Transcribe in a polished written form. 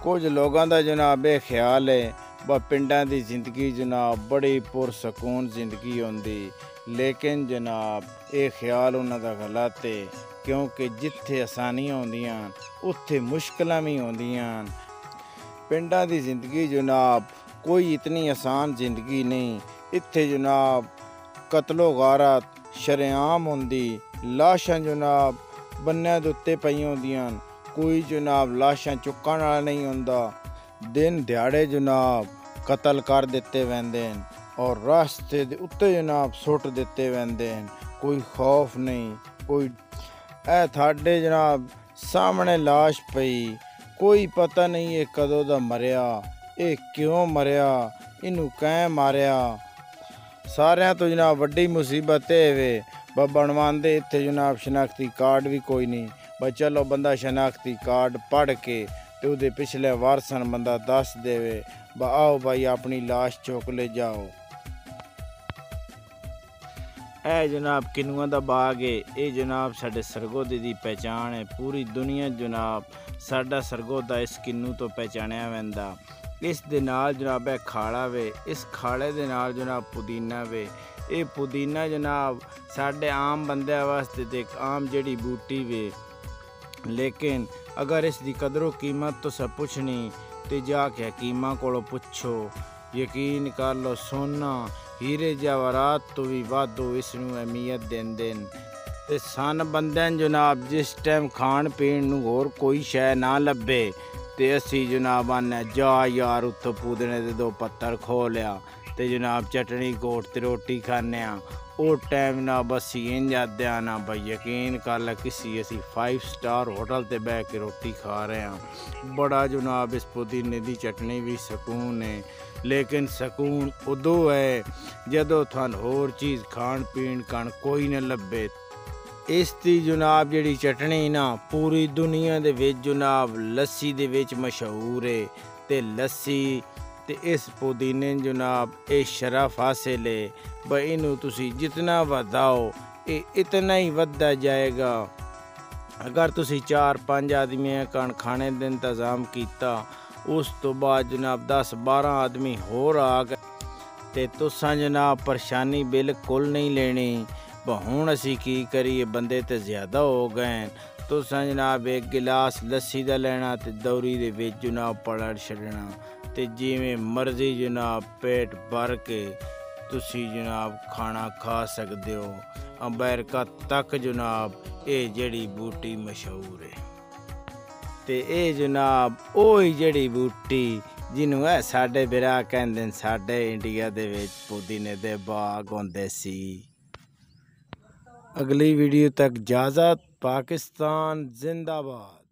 कुछ लोगों का जनाब ये ख्याल है व पिंडां दी जिंदगी जनाब बड़ी पुरसकून जिंदगी होंदी, लेकिन जनाब ये ख्याल उन्हां दा गलत है, क्योंकि जिथे आसानियां होंदियां उत्थे मुश्किलां भी होंदियां। पिंडां दी जिंदगी जनाब कोई इतनी आसान जिंदगी नहीं। इत्थे जनाब कतलो गारत शरेआम होंदी, लाशां जनाब बन्ने दे उत्ते पईयां होंदियां, कोई जनाब लाशां चुक्कण वाला नहीं होंदा। दिन दिहाड़े जनाब कतल कर दिते वेंदे और रास्ते दे उत्ते जनाब सुट दिते वेंदे, कोई खौफ नहीं। कोई थाडे जनाब सामने लाश पई, कोई पता नहीं ये कदों दा मरिया, ये क्यों मरिया, इनू कैं मारिया। सारियां तो जनाब वड्डी मुसीबत वे बनवांदे इत्थे जनाब शनाख्ती कार्ड भी कोई नहीं। भाई चलो बंदा शनाख्ती कार्ड पढ़ के ते उहदे पिछले वारसन बंदा दस देवे, आओ भाई अपनी लाश चुक ले जाओ। ए जनाब किन्नुआं दा बाग है, ये जनाब साडे सरगोदे दी पहचान है। पूरी दुनिया जनाब साडा सरगोदा इस किन्नू तो पहचानिया वैंदा। इस दे नाल जनाब है खाड़ा वे, इस खाड़े दे नाल जनाब पुदीना वे। ये पुदीना जनाब साडे आम बंदे वास्ते ते एक आम जड़ी बूटी वे, लेकिन अगर इस दी कदरों कीमत तो सब पुछनी ते जाके हकीमां कोलों पुछो। यकीन कर लो सोना हीरे जवाहरात तो भी वाधो इसनूं अहमियत देंदे ते सन बंदे जनाब जिस टाइम खाण पीण नूं होर कोई शै ना लभे ते असी जनाब आने जा यार उत्थों पुदीने दे दो पत्तर खो लिया ते जनाब चटनी कोट ते रोटी खाने आ। वो टाइम ना बस इंज आदे आना भाई यकीन कर ला किसी असी 5 स्टार होटल ते बह के रोटी खा रहे हैं। बड़ा जनाब इस पुदीने दी चटनी भी सकून है, लेकिन सकून उदों है जदों थानू होर चीज़ खाण पीण कण कोई न लभे। इस दी जनाब जिहड़ी चटनी ना पूरी दुनिया दे विच जनाब लस्सी दे विच मशहूर है ते लस्सी ते इस पुदीने जनाब ये शरफ हासिल है। भाई इनू तुसी जितना वधाओ ये इतना ही वधदा जाएगा। अगर तुसी 4-5 आदमियों कण खाने का इंतज़ाम किया, उस तो बाद जनाब 10-12 आदमी होर आ गए ते तुसां जनाब परेशानी बिल्कुल नहीं लेनी। हुण असी की करिए, बंदे तो ज़्यादा हो गए। तुसां जनाब एक गिलास लस्सी दा लेना ते दौरी दे विच जनाब पलट छड्डना ते जिवें मर्जी जनाब पेट भर के तुसी जनाब खाना खा सकदे हो। अमेरिका तक जनाब ये जड़ी बूटी मशहूर है ते ये जनाब ओही जड़ी बूटी जिन्हों है साडे बिरा कहंदे साडे इंडिया दे विच पुदीने दे बाग होंदे सी। अगली वीडियो तक इजाज़त। पाकिस्तान जिंदाबाद।